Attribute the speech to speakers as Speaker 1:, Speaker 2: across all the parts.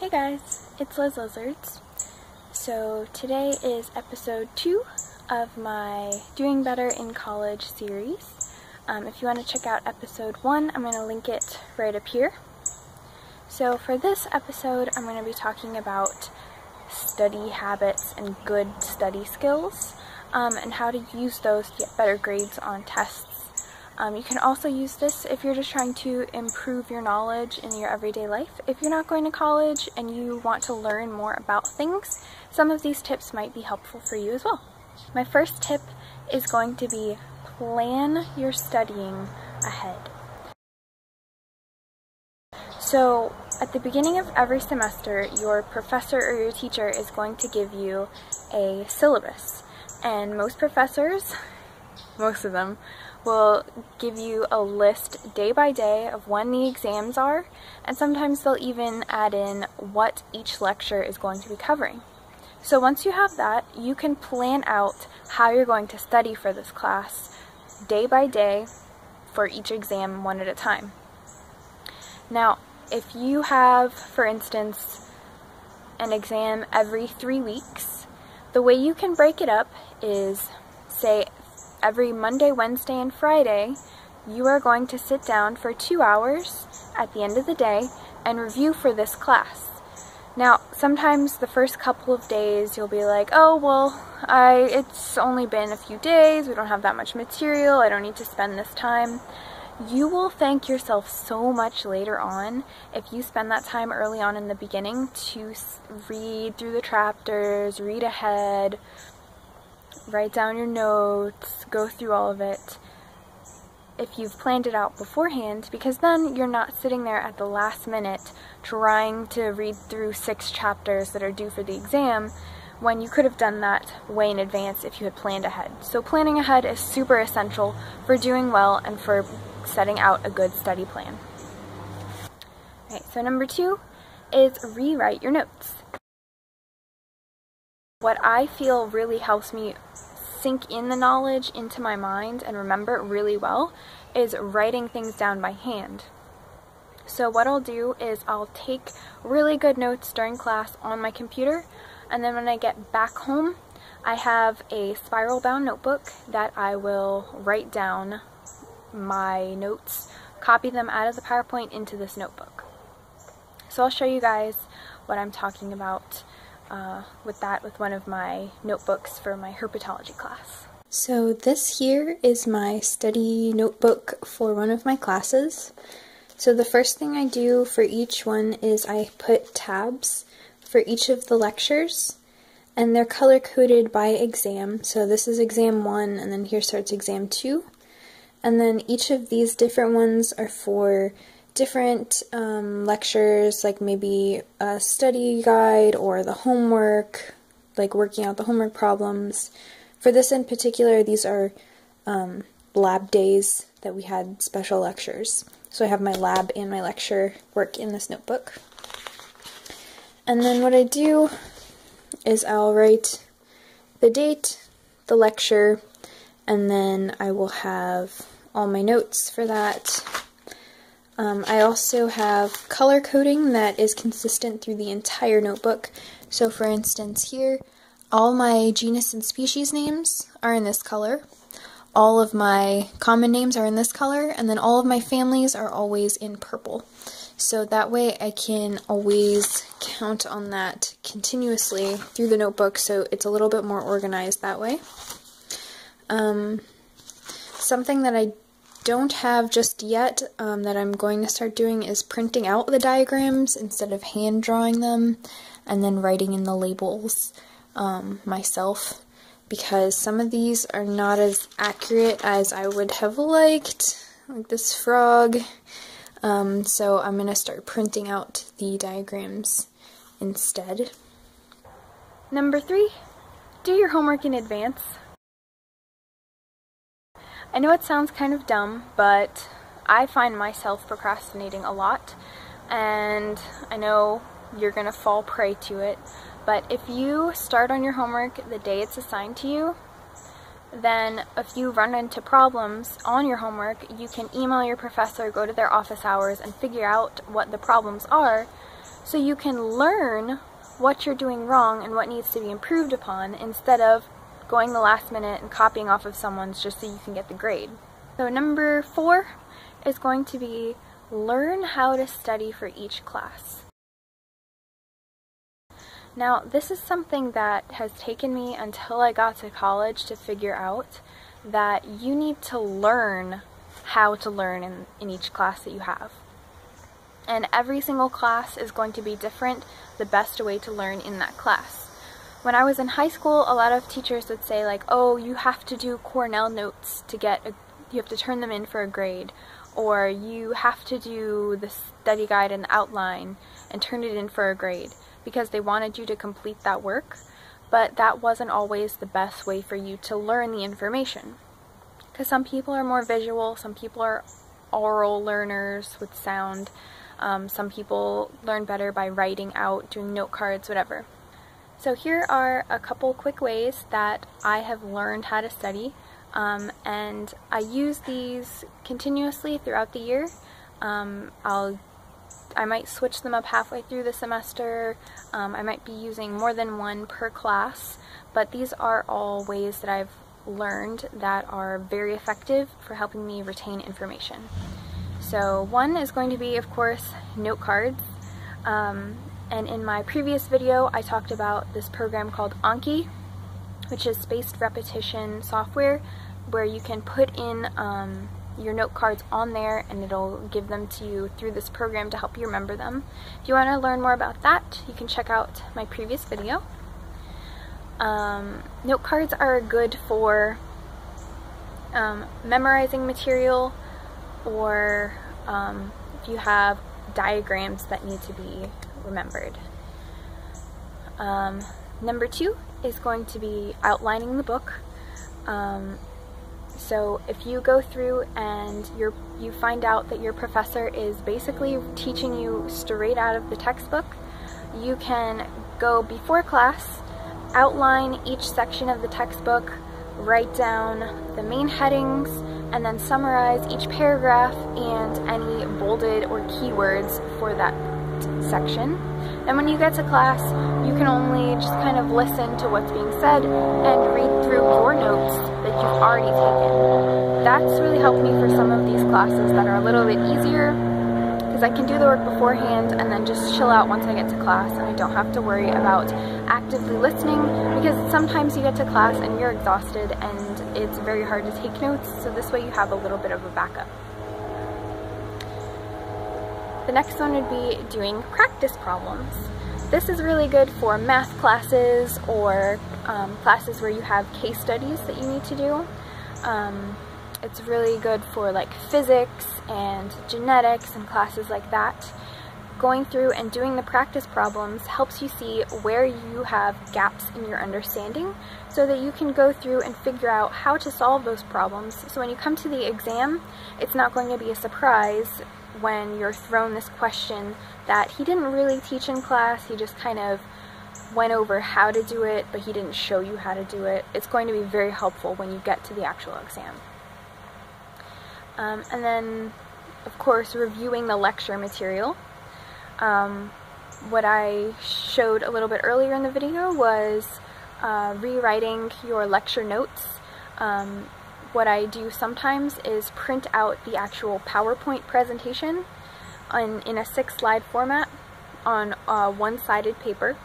Speaker 1: Hey guys, it's Liz Lizards. So today is episode 2 of my Doing Better in College series. If you want to check out episode 1, I'm going to link it right up here. So for this episode, I'm going to be talking about study habits and good study skills, and how to use those to get better grades on tests. You can also use this if you're just trying to improve your knowledge in your everyday life. If you're not going to college and you want to learn more about things, some of these tips might be helpful for you as well. My first tip is going to be plan your studying ahead. So at the beginning of every semester, your professor or your teacher is going to give you a syllabus. And most professors, most of them, will give you a list day by day of when the exams are, and sometimes they'll even add in what each lecture is going to be covering. So once you have that, you can plan out how you're going to study for this class day by day for each exam one at a time. Now, if you have, for instance, an exam every 3 weeks, the way you can break it up is, say, every Monday, Wednesday, and Friday, you are going to sit down for 2 hours at the end of the day and review for this class. Now, sometimes the first couple of days you'll be like, oh, well, it's only been a few days, we don't have that much material, I don't need to spend this time. You will thank yourself so much later on if you spend that time early on in the beginning to read through the chapters, read ahead, write down your notes, go through all of it, if you've planned it out beforehand, because then you're not sitting there at the last minute trying to read through 6 chapters that are due for the exam when you could have done that way in advance if you had planned ahead. So planning ahead is super essential for doing well and for setting out a good study plan. Okay, so number 2 is rewrite your notes. What I feel really helps me sink in the knowledge into my mind and remember it really well is writing things down by hand. So what I'll do is I'll take really good notes during class on my computer, and then when I get back home, I have a spiral bound notebook that I will write down my notes, copy them out of the PowerPoint into this notebook. So I'll show you guys what I'm talking about with one of my notebooks for my herpetology class. So this here is my study notebook for one of my classes. So the first thing I do for each one is I put tabs for each of the lectures, and they're color-coded by exam. So this is exam 1, and then here starts exam 2. And then each of these different ones are for different lectures, like maybe a study guide or the homework, like working out the homework problems. For this in particular, these are lab days that we had special lectures. So I have my lab and my lecture work in this notebook. And then what I do is I'll write the date, the lecture, and then I will have all my notes for that. I also have color coding that is consistent through the entire notebook. So for instance here, all my genus and species names are in this color, all of my common names are in this color, and then all of my families are always in purple. So that way I can always count on that continuously through the notebook, so it's a little bit more organized that way. Something that I don't have just yet that I'm going to start doing is printing out the diagrams instead of hand drawing them and then writing in the labels myself, because some of these are not as accurate as I would have liked, like this frog. So I'm going to start printing out the diagrams instead. Number 3, do your homework in advance. I know it sounds kind of dumb, but I find myself procrastinating a lot, and I know you're going to fall prey to it, but if you start on your homework the day it's assigned to you, then if you run into problems on your homework, you can email your professor, go to their office hours, and figure out what the problems are, so you can learn what you're doing wrong and what needs to be improved upon instead of going the last minute and copying off of someone's just so you can get the grade. So number 4 is going to be learn how to study for each class. Now, this is something that has taken me until I got to college to figure out that you need to learn how to learn in each class that you have. And every single class is going to be different, the best way to learn in that class. When I was in high school, a lot of teachers would say like, oh, you have to do Cornell notes to you have to turn them in for a grade, or you have to do the study guide and the outline and turn it in for a grade, because they wanted you to complete that work, but that wasn't always the best way for you to learn the information. Because some people are more visual, some people are oral learners with sound, some people learn better by writing out, doing note cards, whatever. So here are a couple quick ways that I have learned how to study, and I use these continuously throughout the year. I might switch them up halfway through the semester. I might be using more than one per class, but these are all ways that I've learned that are very effective for helping me retain information. So one is going to be, of course, note cards. And in my previous video, I talked about this program called Anki, which is spaced repetition software, where you can put in your note cards on there and it'll give them to you through this program to help you remember them. If you want to learn more about that, you can check out my previous video. Note cards are good for memorizing material, or if you have diagrams that need to be remembered. Number 2 is going to be outlining the book. So if you go through and you find out that your professor is basically teaching you straight out of the textbook, you can go before class, outline each section of the textbook, write down the main headings, and then summarize each paragraph and any bolded or keywords for that section. And when you get to class, you can only just kind of listen to what's being said and read through your notes that you've already taken. That's really helped me for some of these classes that are a little bit easier, because I can do the work beforehand and then just chill out once I get to class, and I don't have to worry about actively listening, because sometimes you get to class and you're exhausted and it's very hard to take notes, so this way you have a little bit of a backup. The next one would be doing practice problems. This is really good for math classes or classes where you have case studies that you need to do. It's really good for like physics and genetics and classes like that. Going through and doing the practice problems helps you see where you have gaps in your understanding, so that you can go through and figure out how to solve those problems. So when you come to the exam, it's not going to be a surprise when you're thrown this question that he didn't really teach in class, he just kind of went over how to do it, but he didn't show you how to do it. It's going to be very helpful when you get to the actual exam. And then, of course, reviewing the lecture material. What I showed a little bit earlier in the video was rewriting your lecture notes. What I do sometimes is print out the actual PowerPoint presentation in a 6-slide format on one-sided paper.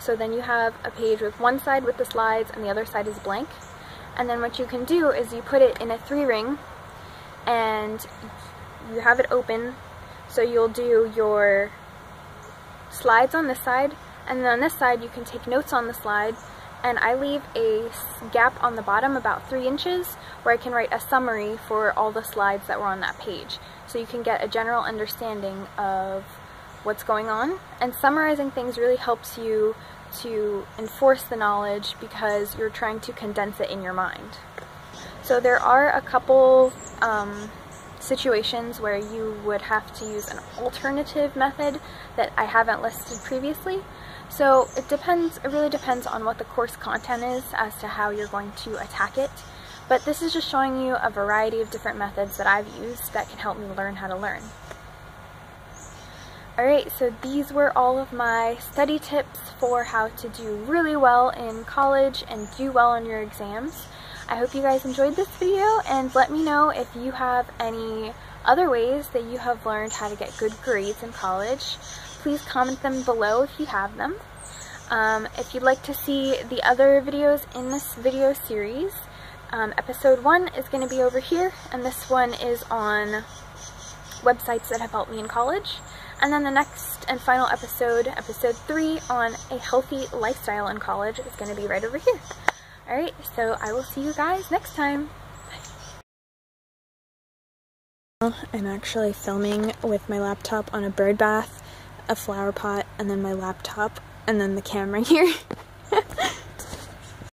Speaker 1: So then you have a page with one side with the slides and the other side is blank. And then what you can do is you put it in a 3-ring and you have it open. So you'll do your slides on this side, and then on this side you can take notes on the slide, and I leave a gap on the bottom about 3 inches where I can write a summary for all the slides that were on that page. So you can get a general understanding of what's going on, and summarizing things really helps you to enforce the knowledge because you're trying to condense it in your mind. So there are a couple situations where you would have to use an alternative method that I haven't listed previously. So it really depends on what the course content is as to how you're going to attack it. But this is just showing you a variety of different methods that I've used that can help me learn how to learn. Alright, so these were all of my study tips for how to do really well in college and do well on your exams. I hope you guys enjoyed this video, and let me know if you have any other ways that you have learned how to get good grades in college. Please comment them below if you have them. If you'd like to see the other videos in this video series, episode 1 is going to be over here, and this one is on websites that have helped me in college. And then the next and final episode, episode 3, on a healthy lifestyle in college is going to be right over here. Alright, so I will see you guys next time. Bye. I'm actually filming with my laptop on a bird bath, a flower pot, and then my laptop, and then the camera here.